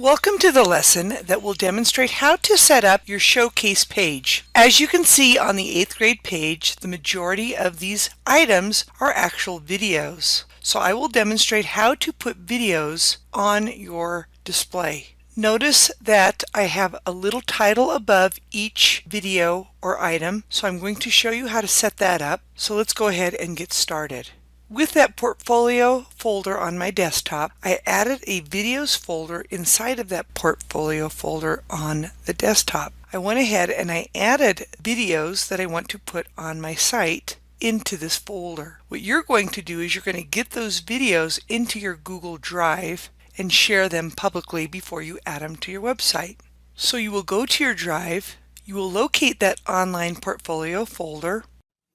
Welcome to the lesson that will demonstrate how to set up your showcase page. As you can see on the 8th grade page, the majority of these items are actual videos. So I will demonstrate how to put videos on your display. Notice that I have a little title above each video or item, so I'm going to show you how to set that up. So let's go ahead and get started. With that portfolio folder on my desktop, I added a videos folder inside of that portfolio folder on the desktop. I went ahead and I added videos that I want to put on my site into this folder. What you're going to do is you're going to get those videos into your Google Drive and share them publicly before you add them to your website. So you will go to your Drive, you will locate that online portfolio folder.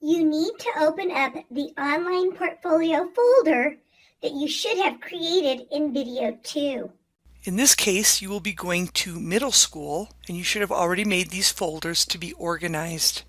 You need to open up the online portfolio folder that you should have created in video 2. In this case, you will be going to middle school, and you should have already made these folders to be organized.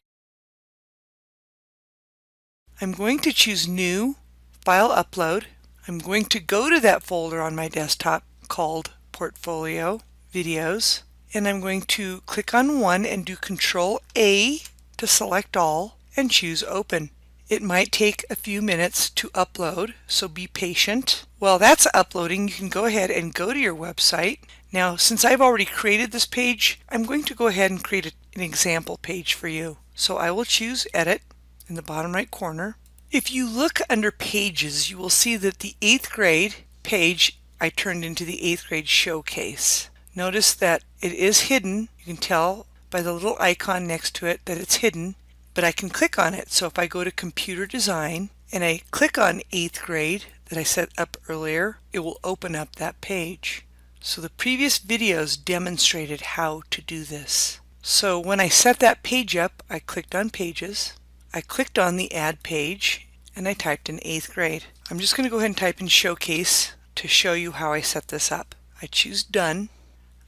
I'm going to choose New, File Upload. I'm going to go to that folder on my desktop called Portfolio Videos, and I'm going to click on one and do Control A to select all and choose Open. It might take a few minutes to upload, so be patient. While that's uploading, you can go ahead and go to your website. Now, since I've already created this page, I'm going to go ahead and create an example page for you. So I will choose Edit in the bottom right corner. If you look under Pages, you will see that the 8th grade page I turned into the 8th grade showcase. Notice that it is hidden. You can tell by the little icon next to it that it's hidden, but I can click on it. So if I go to Computer Design and I click on 8th grade that I set up earlier, it will open up that page. So the previous videos demonstrated how to do this. So when I set that page up, I clicked on Pages, I clicked on the Add Page, and I typed in 8th grade. I'm just going to go ahead and type in Showcase to show you how I set this up. I choose Done.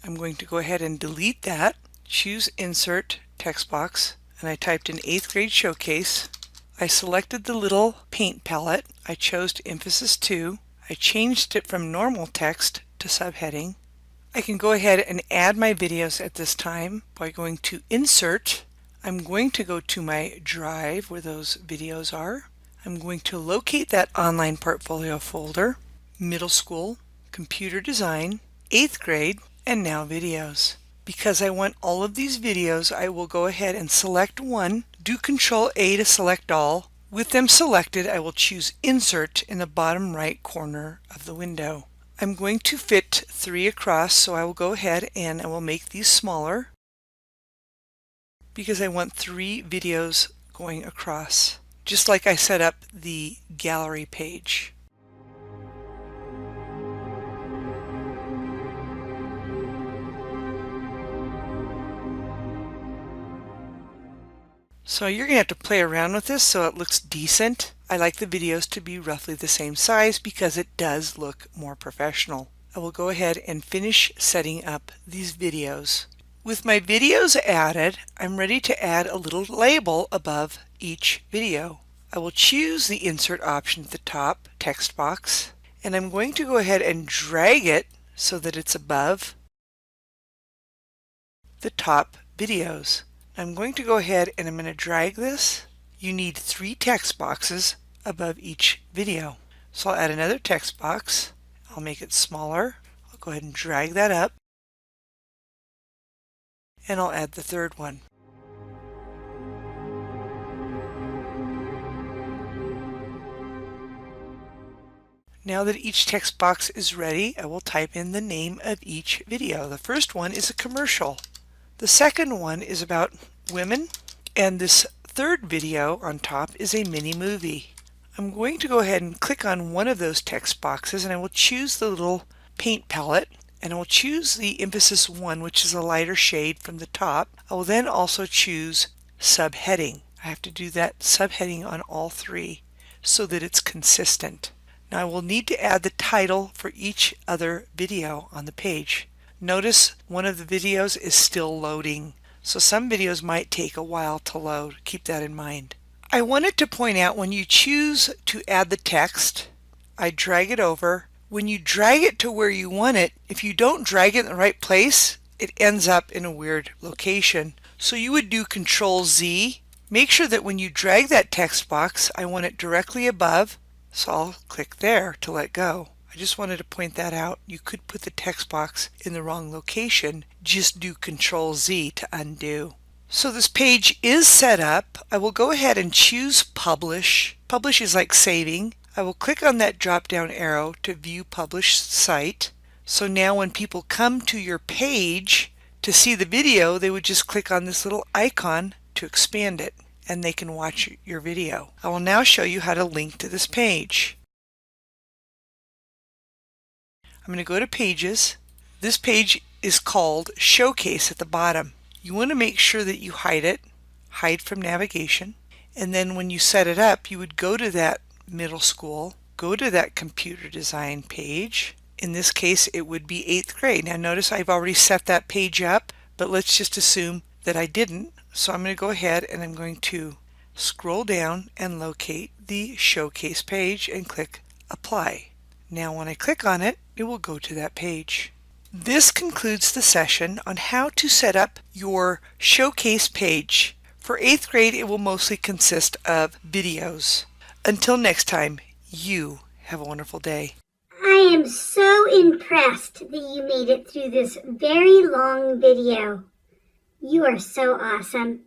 I'm going to go ahead and delete that, choose Insert Text Box, and I typed in 8th grade showcase. I selected the little paint palette. I chose Emphasis 2. I changed it from normal text to subheading. I can go ahead and add my videos at this time by going to Insert. I'm going to go to my Drive where those videos are. I'm going to locate that online portfolio folder, Middle School, Computer Design, 8th grade, and now Videos. Because I want all of these videos, I will go ahead and select one, do Control A to select all. With them selected, I will choose Insert in the bottom right corner of the window. I'm going to fit 3 across, so I will go ahead and I will make these smaller because I want 3 videos going across, just like I set up the gallery page. So you're going to have to play around with this so it looks decent. I like the videos to be roughly the same size because it does look more professional. I will go ahead and finish setting up these videos. With my videos added, I'm ready to add a little label above each video. I will choose the Insert option at the top, text box, and I'm going to go ahead and drag it so that it's above the top videos. I'm going to go ahead and I'm going to drag this. You need 3 text boxes above each video. So I'll add another text box. I'll make it smaller. I'll go ahead and drag that up. And I'll add the third one. Now that each text box is ready, I will type in the name of each video. The first one is a commercial. The second one is about women, and this third video on top is a mini movie. I'm going to go ahead and click on one of those text boxes and I will choose the little paint palette and I will choose the Emphasis 1, which is a lighter shade from the top. I will then also choose subheading. I have to do that subheading on all 3 so that it's consistent. Now I will need to add the title for each other video on the page. Notice one of the videos is still loading, so some videos might take a while to load. Keep that in mind. I wanted to point out when you choose to add the text, I drag it over When you drag it to where you want it, if you don't drag it in the right place, it ends up in a weird location. So you would do Control Z. Make sure that when you drag that text box, I want it directly above, so I'll click there to let go. I just wanted to point that out. You could put the text box in the wrong location. Just do Control Z to undo. So this page is set up. I will go ahead and choose Publish. Publish is like saving. I will click on that drop down arrow to view published site. So now when people come to your page to see the video, they would just click on this little icon to expand it, and they can watch your video. I will now show you how to link to this page. I'm going to go to Pages. This page is called Showcase at the bottom. You want to make sure that you hide it, hide from navigation, and then when you set it up, you would go to that middle school, go to that computer design page. In this case, it would be 8th grade. Now notice I've already set that page up, but let's just assume that I didn't. So I'm going to go ahead and I'm going to scroll down and locate the Showcase page and click Apply. Now when I click on it, it will go to that page. This concludes the session on how to set up your Showcase page. For 8th grade, it will mostly consist of videos. Until next time, you have a wonderful day. I am so impressed that you made it through this very long video. You are so awesome.